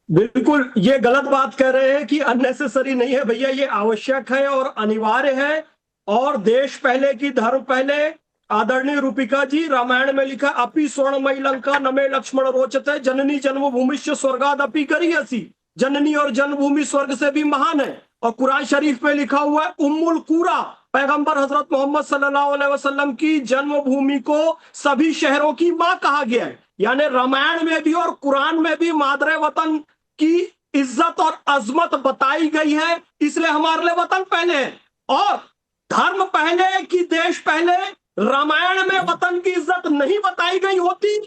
बिल्कुल, ये गलत बात कह रहे हैं कि अननेसेसरी नहीं है भैया, ये आवश्यक है और अनिवार्य है। और देश पहले की धर्म पहले। आदरणीय रूपिका जी, रामायण में लिखा अपि स्वर्णमयी लंका नमे लक्ष्मण रोचते जननी जन्मभूमिश्च स्वर्गादपि गरीयसी। जननी और जन्मभूमि स्वर्ग से भी महान है। और कुरान शरीफ में लिखा हुआ है उम्मुल कुरा, पैगंबर हजरत मोहम्मद सल्लल्लाहु अलैहि वसल्लम की जन्मभूमि को सभी शहरों की मां कहा गया है। यानी रामायण में भी और कुरान में भी मादरे वतन की इज्जत और अजमत बताई गई है, इसलिए हमारे लिए वतन पहले है। और धर्म पहले कि देश पहले, रामायण में वतन की इज्जत नहीं बताई गई होती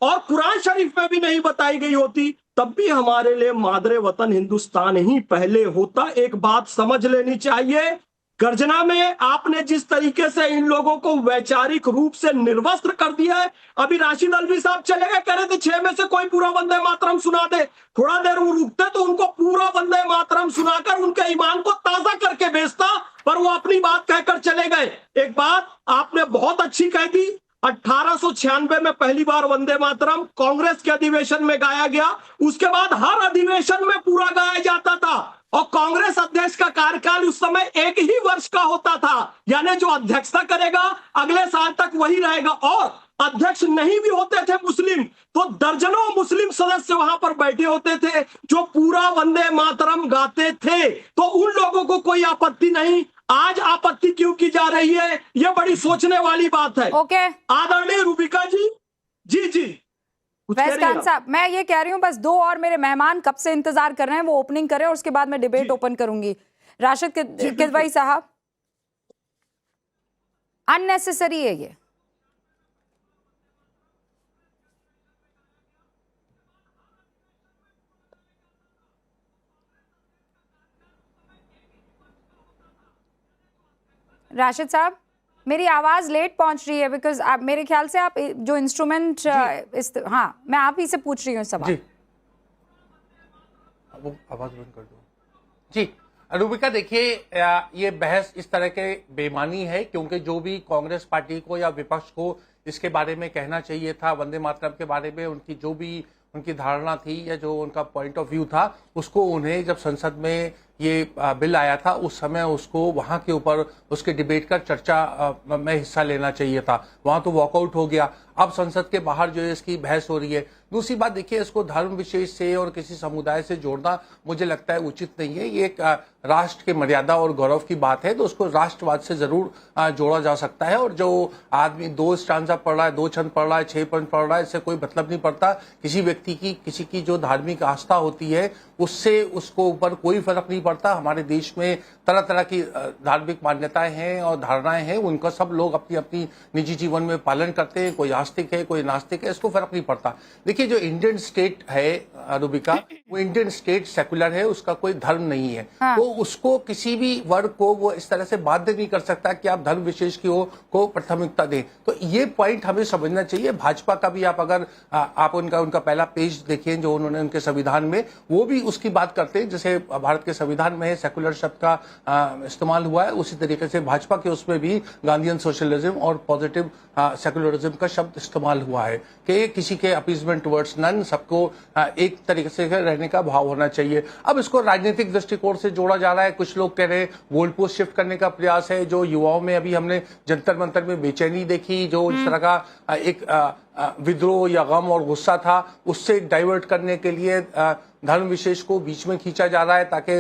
और कुरान शरीफ में भी नहीं बताई गई होती, तब भी हमारे लिए मादरे वतन हिंदुस्तान ही पहले होता। एक बात समझ लेनी चाहिए, गर्जना में आपने जिस तरीके से इन लोगों को वैचारिक रूप से निर्वस्त्र कर दिया है। अभी राशिद अलवी साहब चले गए, कह रहे थे 6 में से कोई पूरा वंदे मातरम सुना दे। थोड़ा देर वो रुकते तो उनको पूरा वंदे मातरम सुनाकर उनके ईमान को ताजा करके भेजता, पर वो अपनी बात कहकर चले गए। एक बात आपने बहुत अच्छी कह दी, 1896 में पहली बार वंदे मातरम कांग्रेस के अधिवेशन में गाया गया। उसके बाद हर अधिवेशन में पूरा गाया जाता था। और कांग्रेस अध्यक्ष का कार्यकाल उस समय 1 ही वर्ष का होता था, यानी जो अध्यक्षता करेगा अगले साल तक वही रहेगा। और अध्यक्ष नहीं भी होते थे मुस्लिम, तो दर्जनों मुस्लिम सदस्य वहां पर बैठे होते थे जो पूरा वंदे मातरम गाते थे। तो उन लोगों को कोई आपत्ति नहीं। आज आपत्ति क्यों की जा रही है, यह बड़ी सोचने वाली बात है। ओके आदरणीय रूबिका जी, जी जी फैज खान साहब, मैं ये कह रही हूँ बस 2 और मेरे मेहमान कब से इंतजार कर रहे हैं, वो ओपनिंग करें और उसके बाद मैं डिबेट ओपन करूंगी। राशिद किदवई साहब, अननेसेसरी है ये। राशिद साहब, मेरी आवाज लेट पहुंच रही है बिकॉज आप मेरे ख्याल से आप जो इंस्ट्रूमेंट हाँ, मैं आप ही से पूछ रही हूँ सवाल। वो आवाज बंद कर दो जी। रूबिका, देखिए ये बहस इस तरह के बेमानी है क्योंकि जो भी कांग्रेस पार्टी को या विपक्ष को इसके बारे में कहना चाहिए था, वंदे मातरम के बारे में उनकी जो भी उनकी धारणा थी या जो उनका पॉइंट ऑफ व्यू था, उसको उन्हें जब संसद में ये बिल आया था उस समय उसको वहां के ऊपर उसके डिबेट का चर्चा में हिस्सा लेना चाहिए था। वहां तो वॉकआउट हो गया। अब संसद के बाहर जो है इसकी बहस हो रही है। दूसरी बात देखिए, इसको धर्म विशेष से और किसी समुदाय से जोड़ना मुझे लगता है उचित नहीं है। ये एक राष्ट्र के मर्यादा और गौरव की बात है, तो उसको राष्ट्रवाद से जरूर जोड़ा जा सकता है। और जो आदमी 2 स्टांजा पढ़ रहा है, 2 छंद पढ़ रहा है, 6 पंथ पढ़ रहा है, इससे कोई मतलब नहीं पड़ता। किसी व्यक्ति की किसी की जो धार्मिक आस्था होती है उससे उसको ऊपर कोई फर्क नहीं पड़ता। हमारे देश में तरह तरह की धार्मिक मान्यताएं हैं और धारणाएं हैं, उनका सब लोग अपनी अपनी निजी जीवन में पालन करते हैं। कोई आस्तिक है, कोई नास्तिक है, इसको फर्क नहीं पड़ता। देखिए, जो इंडियन स्टेट है रूबिका, वो इंडियन स्टेट सेकुलर है, उसका कोई धर्म नहीं है। हाँ। तो उसको किसी भी वर्ग को वो इस तरह से बाध्य नहीं कर सकता कि आप धर्म विशेष की को प्राथमिकता दें। तो ये पॉइंट हमें समझना चाहिए। भाजपा का भी आप अगर आप उनका पहला पेज देखें जो उन्होंने उनके संविधान में, वो भी उसकी बात करते हैं। जैसे भारत के संविधान में सेकुलर शब्द का इस्तेमाल हुआ है, उसी तरीके से भाजपा के उसमें भी गांधीयन सोशलिज्म और पॉजिटिव सेकुलरिज्म का शब्द इस्तेमाल हुआ है कि किसी के अपीजमेंट वर्ड्स नन, सबको एक तरीके से रहने का भाव होना चाहिए। अब इसको राजनीतिक दृष्टिकोण से जोड़ा जा रहा है। कुछ लोग कह रहे हैं गोल पोस्ट शिफ्ट करने का प्रयास है। जो युवाओं में अभी हमने जंतर मंतर में बेचैनी देखी, जो इस तरह का एक विद्रोह या गम और गुस्सा था, उससे डाइवर्ट करने के लिए धर्म विशेष को बीच में खींचा जा रहा है ताकि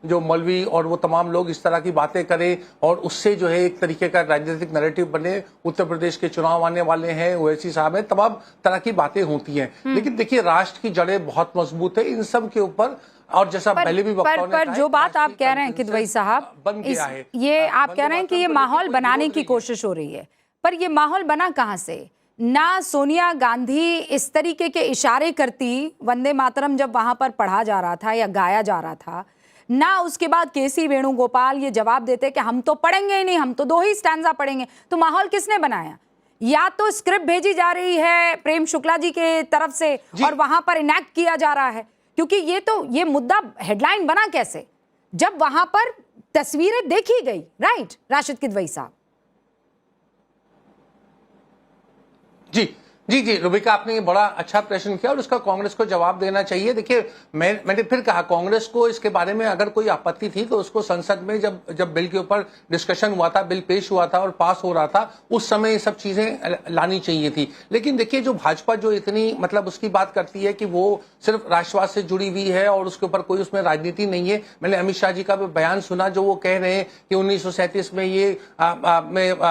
जो मौलवी और वो तमाम लोग इस तरह की बातें करें और उससे जो है एक तरीके का राजनीतिक नैरेटिव बने। उत्तर प्रदेश के चुनाव आने वाले हैं, ओवैसी साहब हैं, तमाम तरह की बातें होती हैं। लेकिन देखिए, राष्ट्र की जड़ें बहुत मजबूत है इन सब के ऊपर। और जैसा पहले भी वक्ताओं ने पर जो बात आप कह रहे हैं किदवई साहब, ये आप कह रहे हैं कि ये माहौल बनाने की कोशिश हो रही है, पर ये माहौल बना कहां से? ना सोनिया गांधी इस तरीके के इशारे करती वंदे मातरम जब वहां पर पढ़ा जा रहा था या गाया जा रहा था, ना उसके बाद केसी वेणुगोपाल ये जवाब देते कि हम तो पढ़ेंगे ही नहीं, हम तो 2 ही स्टैंजा पढ़ेंगे। तो माहौल किसने बनाया? या तो स्क्रिप्ट भेजी जा रही है प्रेम शुक्ला जी के तरफ से और वहां पर इनैक्ट किया जा रहा है, क्योंकि ये मुद्दा हेडलाइन बना कैसे जब वहां पर तस्वीरें देखी गई। राइट राशिद किदवई साहब? जी जी जी रुबिका, आपने ये बड़ा अच्छा प्रश्न किया और उसका कांग्रेस को जवाब देना चाहिए। देखिए, मैंने फिर कहा, कांग्रेस को इसके बारे में अगर कोई आपत्ति थी तो उसको संसद में जब बिल के ऊपर डिस्कशन हुआ था, बिल पेश हुआ था और पास हो रहा था, उस समय ये सब चीजें लानी चाहिए थी। लेकिन देखिए, जो भाजपा जो इतनी मतलब उसकी बात करती है कि वो सिर्फ राष्ट्रवाद से जुड़ी हुई है और उसके ऊपर कोई उसमें राजनीति नहीं है। मैंने अमित शाह जी का भी बयान सुना जो वो कह रहे हैं कि 1937 में ये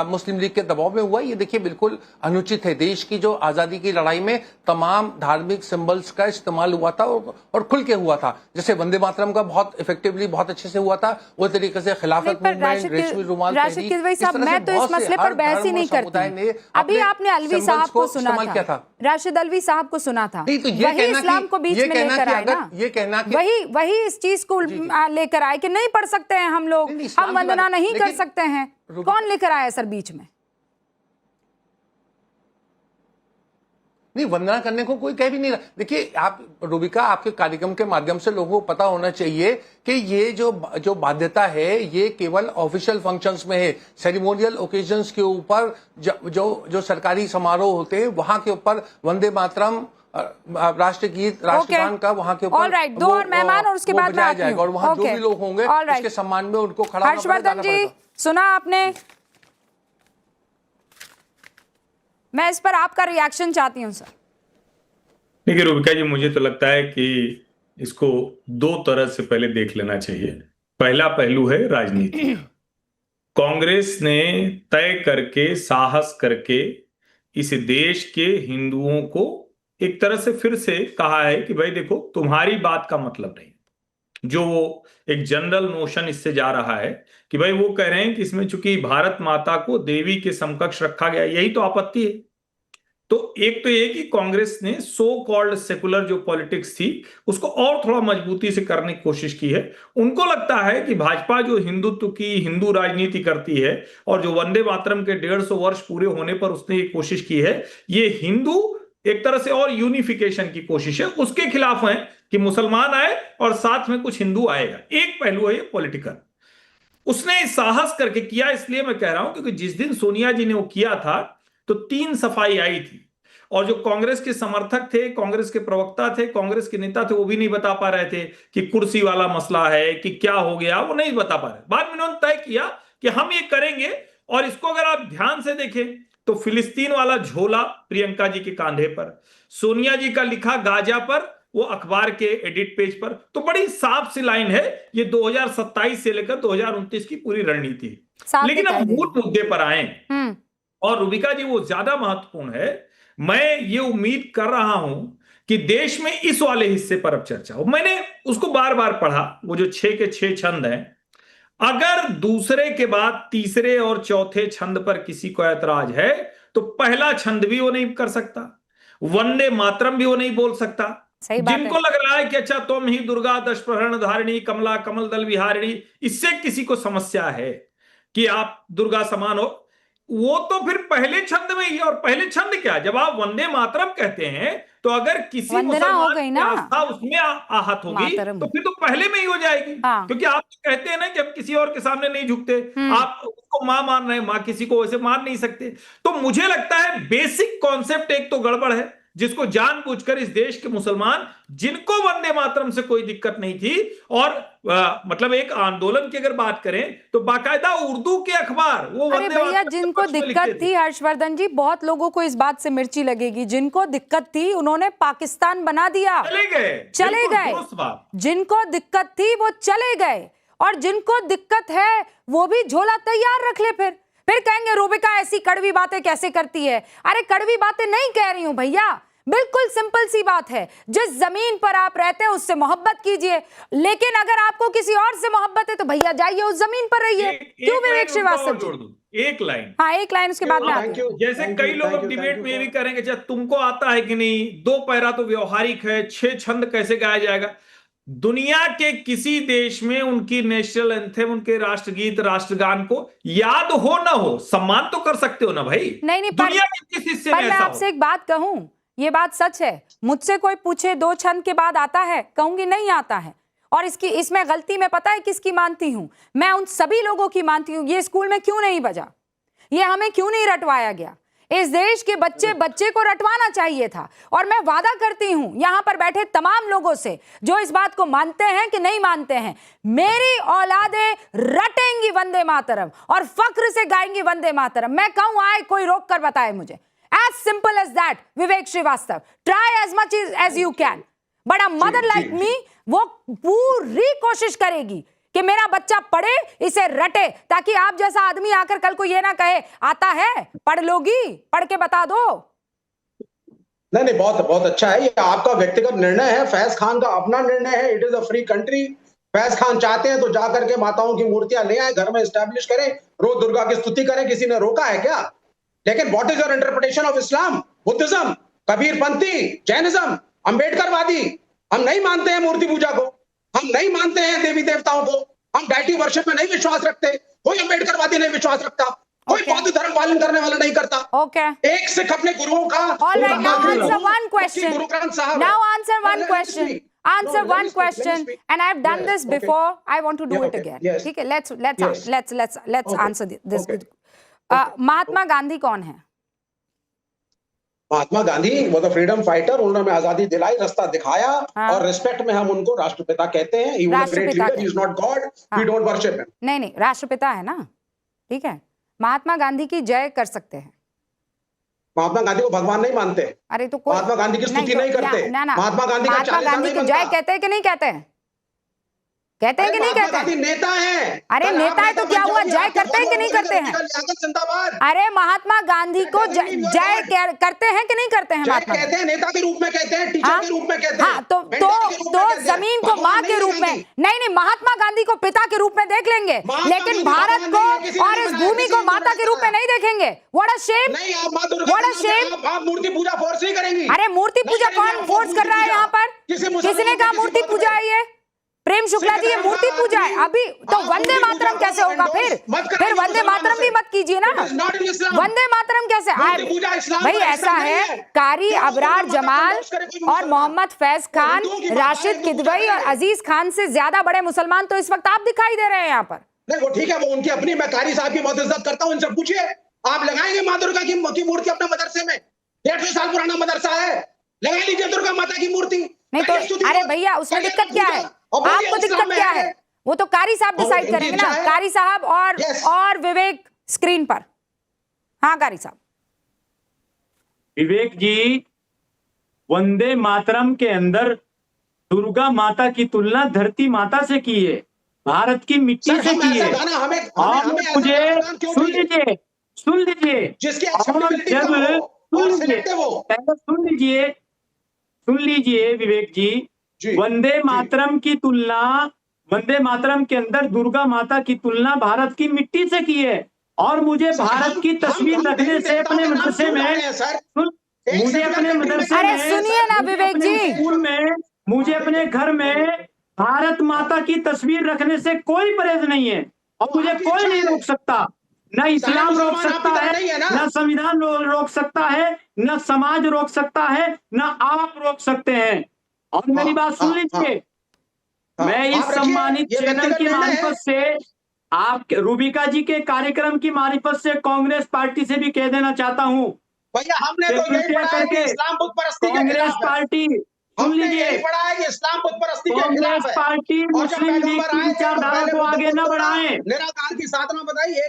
मुस्लिम लीग के दबाव में हुआ। ये देखिए बिल्कुल अनुचित है। देश की जो आजादी की लड़ाई में तमाम धार्मिक सिंबल्स का इस्तेमाल हुआ था और खुल के हुआ था। जैसे वंदे मातरम का बहुत इफेक्टिवली, बहुत अच्छे से हुआ था, वो तरीके से खिलाफत मूवमेंट, रेशमी रुमाल, राशिद किदवई साहब, मैं तो इस मसले पर बहस ही नहीं करती। अभी आपने अलवी साहब को सुना था, राशिद अलवी साहब को सुना था, नहीं तो ये वही इस्लाम को बीच में लेकर आए ना, ये कहना कि वही इस चीज को लेकर आए कि नहीं पढ़ सकते हैं हम लोग, हम वंदना नहीं कर सकते हैं। कौन लेकर आया सर बीच में? नहीं, वंदना करने को कोई कह भी नहीं रहा। देखिए आप रुबिका, आपके कार्यक्रम के माध्यम से लोगों को पता होना चाहिए कि ये जो बाध्यता है ये केवल ऑफिशियल फंक्शंस में है। सेरेमोनियल ओकेजन्स के ऊपर जो सरकारी समारोह होते हैं वहां के ऊपर वंदे मातरम, राष्ट्रगीत, राष्ट्रगान का वहां के ऊपर ऑलराइट, दो और मेहमान और उसके बाद में आती हूं। और वहां जो भी लोग होंगे उसके सम्मान में उनको खड़ा हर्षवर्धन जी, सुना आपने? मैं इस पर आपका रिएक्शन चाहती हूं सर। देखिए रुबिका जी, मुझे तो लगता है कि इसको दो तरह से पहले देख लेना चाहिए। पहला पहलू है राजनीति। कांग्रेस ने तय करके, साहस करके इस देश के हिंदुओं को एक तरह से फिर से कहा है कि भाई देखो, तुम्हारी बात का मतलब नहीं। जो एक जनरल नोशन इससे जा रहा है कि भाई वो कह रहे हैं कि इसमें चूंकि भारत माता को देवी के समकक्ष रखा गया, यही तो आपत्ति है। तो एक तो ये कि कांग्रेस ने सो कॉल्ड सेकुलर जो पॉलिटिक्स थी उसको और थोड़ा मजबूती से करने की कोशिश की है। उनको लगता है कि भाजपा जो हिंदुत्व की, हिंदू राजनीति करती है और जो वंदे मातरम के 150 वर्ष पूरे होने पर उसने ये कोशिश की है, ये हिंदू एक तरह से और यूनिफिकेशन की कोशिश है, उसके खिलाफ है कि मुसलमान आए और साथ में कुछ हिंदू आएगा। एक पहलू है ये पॉलिटिकल। उसने साहस करके किया, इसलिए मैं कह रहा हूं क्योंकि जिस दिन सोनिया जी ने वो किया था तो 3 सफाई आई थी और जो कांग्रेस के समर्थक थे, कांग्रेस के प्रवक्ता थे, कांग्रेस के नेता थे, वो भी नहीं बता पा रहे थे कि कुर्सी वाला मसला है कि क्या हो गया, वो नहीं बता पा रहे। बाद में उन्होंने तय किया कि हम ये करेंगे और इसको अगर आप ध्यान से देखें तो फिलिस्तीन वाला झोला प्रियंका जी के कांधे पर, सोनिया जी का लिखा गाजा पर, वो अखबार के एडिट पेज पर, तो बड़ी साफ सी लाइन है। ये 2027 से लेकर 2029 की पूरी रणनीति। लेकिन अब मूल मुद्दे पर आए और रुबिका जी वो ज्यादा महत्वपूर्ण है। मैं ये उम्मीद कर रहा हूं कि देश में इस वाले हिस्से पर अब चर्चा हो। मैंने उसको बार बार पढ़ा, वो जो 6 के 6 छंद हैं, अगर दूसरे के बाद तीसरे और चौथे छंद पर किसी को ऐतराज है तो पहला छंद भी वो नहीं कर सकता, वंदे मातरम भी वो नहीं बोल सकता। जिनको लग रहा है कि अच्छा तुम ही दुर्गा दश प्रहरण धारिणी कमला कमल दल विहारिणी, इससे किसी को समस्या है कि आप दुर्गा समान हो, वो तो फिर पहले छंद में ही। और पहले छंद क्या, जब आप वंदे मातरम कहते हैं तो अगर किसी मुसलमान की आस्था उसमें आहत होगी तो फिर तो पहले में ही हो जाएगी। क्योंकि आप तो कहते हैं ना कि हम किसी और के सामने नहीं झुकते, आप उसको मां मान रहे हैं, मां किसी को वैसे मान नहीं सकते। तो मुझे लगता है बेसिक कॉन्सेप्ट एक तो गड़बड़ है, जिसको जानबूझकर इस देश के मुसलमान, जिनको वंदे मातरम से कोई दिक्कत नहीं थी और मतलब एक आंदोलन की अगर बात करें तो बाकायदा उर्दू के अखबार वो अरे भैया जिनको दिक्कत थी हर्षवर्धन जी, बहुत लोगों को इस बात से मिर्ची लगेगी, जिनको दिक्कत थी उन्होंने पाकिस्तान बना दिया, चले गए। जिनको दिक्कत थी वो चले गए और जिनको दिक्कत है वो भी झोला तैयार रख ले। फिर कहेंगे रुबिका ऐसी कड़वी बातें कैसे करती है। अरे कड़वी बातें नहीं कह रही हूं भैया, बिल्कुल सिंपल सी बात है। जिस जमीन पर आप रहते हैं उससे मोहब्बत कीजिए, लेकिन अगर आपको किसी और से मोहब्बत है तो भैया जाइए उस जमीन पर रहिए। क्यों विवेक श्रीवास्तव जी? एक लाइन, हाँ एक लाइन, उसके बाद में आते हैं। जैसे कई लोग डिबेट में ये भी करेंगे चाहे तुमको आता है कि नहीं, 2 पैरा तो व्यवहारिक है, 6 छंद कैसे गाया जाएगा। दुनिया के किसी देश में उनकी नेशनल एंथम, उनके राष्ट्रगीत, राष्ट्रगान को याद हो ना हो, सम्मान तो कर सकते हो ना भाई। नहीं दुनिया के किस हिस्से में मैं आपसे एक बात कहूं, ये बात सच है, मुझसे कोई पूछे 2 छंद के बाद आता है, कहूंगी नहीं आता है। और इसमें गलती मैं पता है किसकी मानती हूं, मैं उन सभी लोगों की मानती हूं। ये स्कूल में क्यों नहीं बजा, ये हमें क्यों नहीं रटवाया गया, इस देश के बच्चे बच्चे को रटवाना चाहिए था। और मैं वादा करती हूं यहां पर बैठे तमाम लोगों से जो इस बात को मानते हैं कि नहीं मानते हैं, मेरी औलादे रटेंगी वंदे मातरम और फख्र से गाएंगी वंदे मातरम। मैं कहूं आए कोई रोक कर बताए मुझे, as simple as that. Vivek Srivastava, try as much as you can, but a mother like me वो पूरी कोशिश करेगी कि मेरा बच्चा पढ़े, इसे रटे, ताकि आप जैसा आदमी आकर कल को ये ना कहे आता है पढ़ लोगी, पढ़ के बता दो। नहीं नहीं, बहुत बहुत अच्छा है, ये आपका व्यक्तिगत निर्णय है, फैज खान का अपना निर्णय है। It is a free country. Faiz Khan चाहते हैं तो जाकर के माताओं की मूर्तियां ले आए, घर में एस्टैब्लिश करें, रोज दुर्गा की स्तुति करें, किसी ने रोका है क्या? लेकिन what is your interpretation of Islam, Buddhism, कबीरपंथी, जैनिज्म, अंबेडकरवादी? हम नहीं मानते हैं मूर्ति पूजा को, हम नहीं मानते हैं देवी देवताओं को, हम डाइटी वर्शिप में नहीं विश्वास रखते, कोई अंबेडकरवादी नहीं विश्वास रखता, कोई बौद्ध धर्म पालन करने वाला नहीं करता। Okay. एक सिख अपने गुरुओं का All right, now answer one question. Guru Granth साहब। Now answer one Let me question. speak. Answer No, let one me speak, let me question, speak. and I've done Yes, this okay. before. I want to do Yeah, it okay. again. Yes. ठीक है, let's Yes. Okay. answer this. Okay. Mahatma Gandhi कौन है? महात्मा गांधी वो तो freedom fighter, उन्होंने हमें आजादी दिलाई, रास्ता दिखाया, हाँ। और रिस्पेक्ट में हम उनको राष्ट्रपिता कहते हैं। He was a great राष्ट्रपिता leader, he is not God, हाँ। we don't worship him। नहीं, राष्ट्रपिता है ना, ठीक है। महात्मा गांधी की जय कर सकते हैं। महात्मा गांधी को भगवान नहीं मानते, अरे तो कोई महात्मा गांधी की स्तुति तो नहीं करते, ना, महात्मा गांधी का महात्मा चालीसा गांधी नहीं की जय बनता। कहते हैं कि नहीं कहते हैं? कहते हैं कि नहीं कहते गांधी हैं? नेता है। अरे नेता है तो क्या हुआ, जय करते हैं कि नहीं करते हैं? जिंदाबाद। अरे महात्मा गांधी को जय करते हैं कि नहीं करते हैं? जय महात्मा कहते हैं, नेता के रूप में कहते हैं, टीचर के रूप में कहते हैं, हाँ, तो मेंटर के रूप में कहते हैं। जमीन को माँ भगवान के नहीं रूप में गांधी। नहीं, महात्मा गांधी को पिता के रूप में देख लेंगे, लेकिन भारत को और इस भूमि को माता के रूप में नहीं देखेंगे। व्हाट अ शेम, नहीं, आप माँ दुर्गा व्हाट अ शेम। आप मूर्ति पूजा फोर्स नहीं करेंगी। अरे मूर्ति पूजा कौन फोर्स कर रहा है यहाँ पर? किसने कहा मूर्ति पूजा है ये? प्रेम शुक्ला जी, ये मूर्ति पूजा है। अभी तो वंदे मातरम कैसे होगा? फिर वंदे मातरम भी मत कीजिए ना। वंदे मातरम कैसे? भाई ऐसा है, कारी अबरार जमाल और मोहम्मद फैज खान, राशिद किदवई और अजीज खान से ज्यादा बड़े मुसलमान तो इस वक्त आप दिखाई दे रहे हैं यहाँ पर। नहीं वो ठीक है, वो उनकी अपनी, मैं कारी साहब की बहुत इज्जत करता हूँ, इनसे पूछिए, आप लगाएंगे माँ दुर्गा की मूर्ति अपने मदरसे में? 150 साल पुराना मदरसा है, लगा लीजिए दुर्गा माता की मूर्ति। नहीं तो अरे भैया उसमें दिक्कत क्या है? आपको दिक्कत क्या है? वो तो कारी साहब डिसाइड करेंगे ना, कारी साहब और विवेक स्क्रीन पर। हाँ कारी साहब। विवेक जी, वंदे मातरम के अंदर दुर्गा माता की तुलना धरती माता से की है, भारत की मिट्टी से की है। और मुझे सुन लीजिए सुन लीजिए विवेक जी, वंदे मातरम की तुलना, वंदे मातरम के अंदर दुर्गा माता की तुलना भारत की मिट्टी से की है। और मुझे भारत की तस्वीर रखने से अपने मदरसे में, मुझे अपने मदरसे में, सुनिए ना विवेक जी, स्कूल में, मुझे अपने घर में भारत माता की तस्वीर रखने से कोई परहेज नहीं है, और मुझे कोई नहीं रोक सकता। न इस्लाम रोक सकता है, न संविधान रोक सकता है, न समाज रोक सकता है, न आप रोक सकते हैं। और मेरी बात सुन लीजिए, मैं इस सम्मानित चैनल की मार्फत से, आप रूबिका जी के कार्यक्रम की मार्फत से कांग्रेस पार्टी से भी कह देना चाहता हूँ, भैया हमने तो यही पढ़ा है कि इस्लाम बुत परस्ती के कांग्रेस खिलाफ है। पार्टी, सुन लीजिए, पढ़ा है कि इस्लाम बुत परस्ती के कांग्रेस खिलाफ है। पार्टी और जब मुस्लिम पहली लीग बार की आए थे, विचारधारा पहले को आगे न बुद्ध बढ़ाएं। निराकार की साधना बताइए।